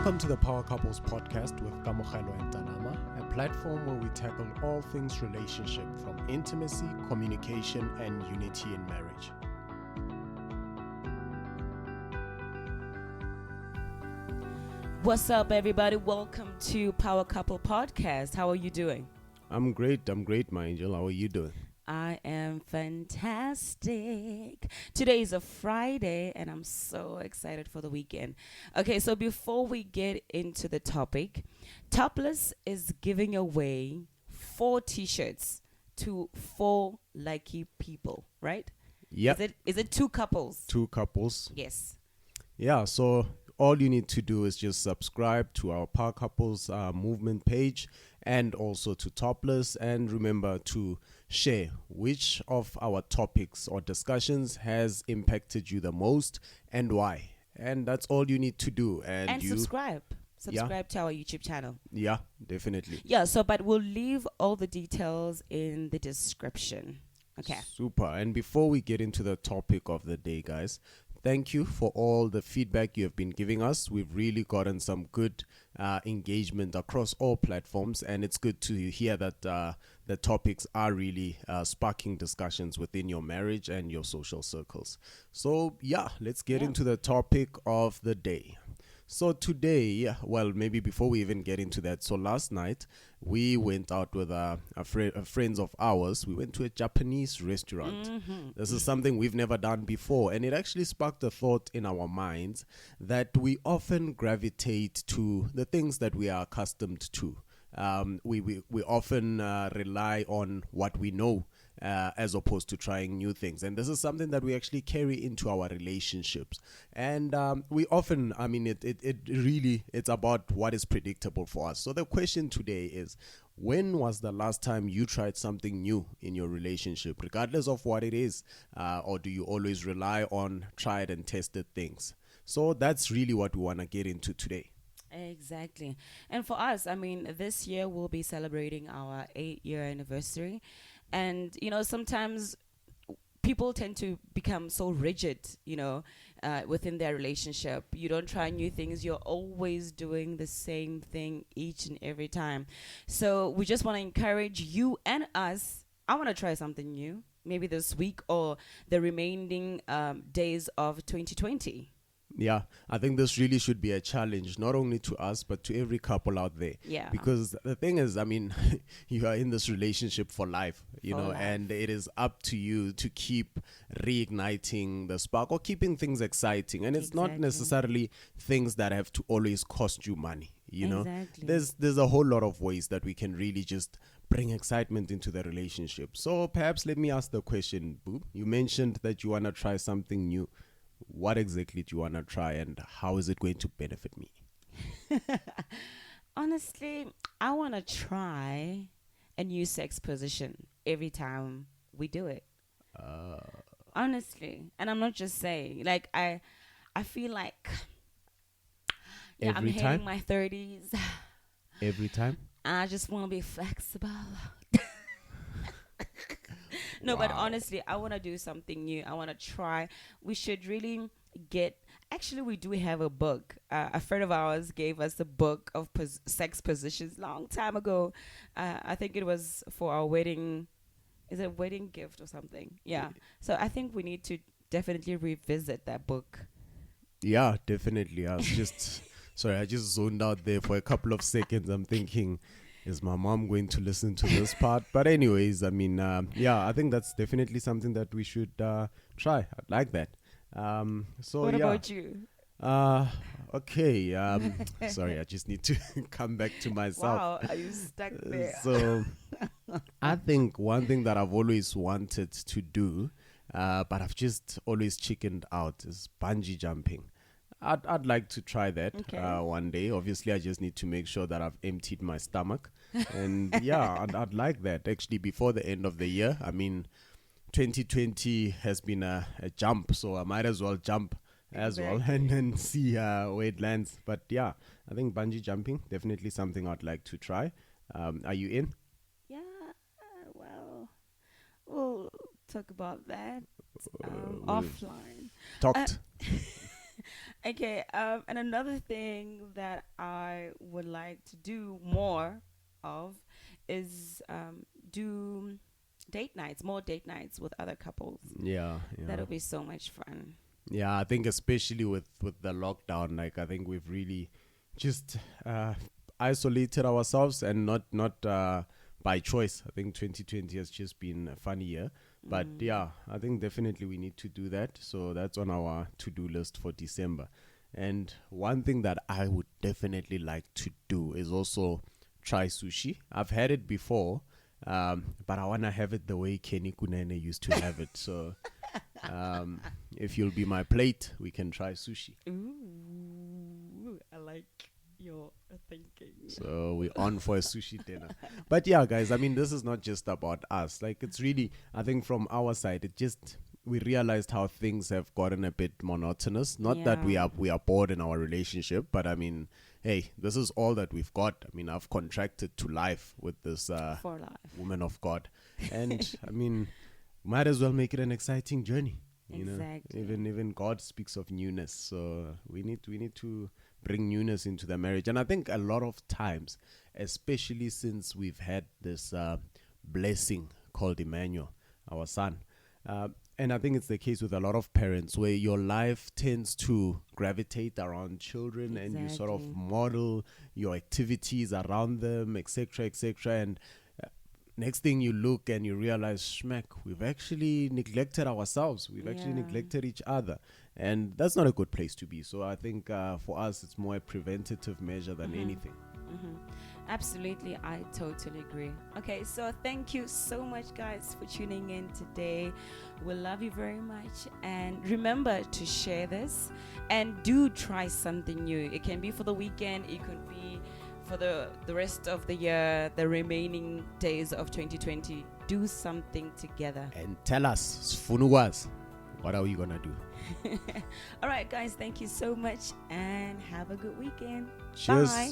Welcome to the Power Couples podcast with Kamogelo and Tanama, a platform where we tackle all things relationship from intimacy, communication, and unity in marriage. What's up, everybody? Welcome to Power Couple Podcast. How are you doing? I'm great, my angel. How are you doing? I am fantastic. Today is a Friday and I'm so excited for the weekend. Okay, so before we get into the topic, Topless is giving away 4 t-shirts to 4 lucky people, right? Yeah. Is it 2 couples? 2 couples. Yes. Yeah, so all you need to do is just subscribe to our Power Couples movement page and also to Topless, and remember to share which of our topics or discussions has impacted you the most and why. And that's all you need to do. And subscribe. Subscribe to our YouTube channel. Yeah, definitely. Yeah, but we'll leave all the details in the description. Okay. Super. And before we get into the topic of the day, guys, thank you for all the feedback you have been giving us. We've really gotten some good engagement across all platforms, and it's good to hear that the topics are really sparking discussions within your marriage and your social circles. So, yeah, let's get into the topic of the day. So today, well, maybe before we even get into that, so last night we went out with friends of ours. We went to a Japanese restaurant. This is something we've never done before, and it actually sparked a thought in our minds that we often gravitate to the things that we are accustomed to. We often rely on what we know as opposed to trying new things, and this is something that we actually carry into our relationships. And we often, it's about what is predictable for us. So the question today is, when was the last time you tried something new in your relationship, regardless of what it is, or do you always rely on tried and tested things? So that's really what we want to get into today. Exactly. And for us, this year we'll be celebrating our 8-year anniversary. And, sometimes people tend to become so rigid, within their relationship. You don't try new things. You're always doing the same thing each and every time. So we just want to encourage you and us. I want to try something new, maybe this week or the remaining days of 2020. Yeah, I think this really should be a challenge, not only to us, but to every couple out there. Yeah. Because the thing is, you are in this relationship for life, and it is up to you to keep reigniting the spark or keeping things exciting. And it's not necessarily things that have to always cost you money, Exactly. There's a whole lot of ways that we can really just bring excitement into the relationship. So perhaps let me ask the question, Boob. You mentioned that you want to try something new. What exactly do you want to try, and how is it going to benefit me? Honestly, I want to try a new sex position every time we do it. Honestly. And I'm not just saying. Like, I feel like I'm hitting my 30s. Every time? I just want to be flexible. No, Wow. But honestly, I want to do something new. I want to try. We should really actually, we do have a book. A friend of ours gave us a book of sex positions long time ago. I think it was for our wedding. Is it a wedding gift or something? Yeah. So I think we need to definitely revisit that book. Yeah, definitely. I was just, sorry, I just zoned out there for a couple of seconds. I'm thinking, is my mom going to listen to this part? But anyways, I think that's definitely something that we should try. I'd like that. What about you? Okay. Sorry, I just need to come back to myself. Wow, are you stuck there? So I think one thing that I've always wanted to do, but I've just always chickened out, is bungee jumping. I'd like to try that one day. Obviously, I just need to make sure that I've emptied my stomach. And yeah, I'd like that actually before the end of the year. 2020 has been a jump, so I might as well jump as well and then see where it lands. But yeah, I think bungee jumping, definitely something I'd like to try. Are you in? Yeah, well, we'll talk about that offline. Talked. Okay, and another thing that I would like to do more of is do date nights, more date nights with other couples. Yeah, yeah. That'll be so much fun. Yeah, I think especially with the lockdown, like I think we've really just isolated ourselves, and not by choice. I think 2020 has just been a funny year, but yeah, I think definitely we need to do that. So that's on our to-do list for December. And one thing that I would definitely like to do is also try sushi. I've had it before, but I want to have it the way Kenny Kunene used to have it. So if you'll be my plate, we can try sushi. Ooh, I like your thinking. So we're on for a sushi dinner. But yeah, guys, I mean, this is not just about us. Like, it's really, I think from our side, we realized how things have gotten a bit monotonous. Not that Yeah. we are bored in our relationship, but I mean, hey, this is all that we've got. I mean, I've contracted to life with this For life. woman of God. And I mean, might as well make it an exciting journey. You know, Exactly. even God speaks of newness, so we need to bring newness into the marriage. And I think a lot of times, especially since we've had this blessing called Emmanuel, our son, and I think it's the case with a lot of parents where your life tends to gravitate around children, and you sort of Exactly. model your activities around them, etc., etc. And next thing you look and you realize, schmack, we've actually neglected ourselves. We've actually Yeah. neglected each other. And that's not a good place to be. So I think for us, it's more a preventative measure than anything. Mm-hmm. Absolutely, I totally agree. Okay, so thank you so much, guys, for tuning in today. We love you very much. And remember to share this and do try something new. It can be for the weekend, it could be for the rest of the year, the remaining days of 2020. Do something together. And tell us, Sfunugwas, what are we going to do? All right, guys, thank you so much and have a good weekend. Cheers. Bye.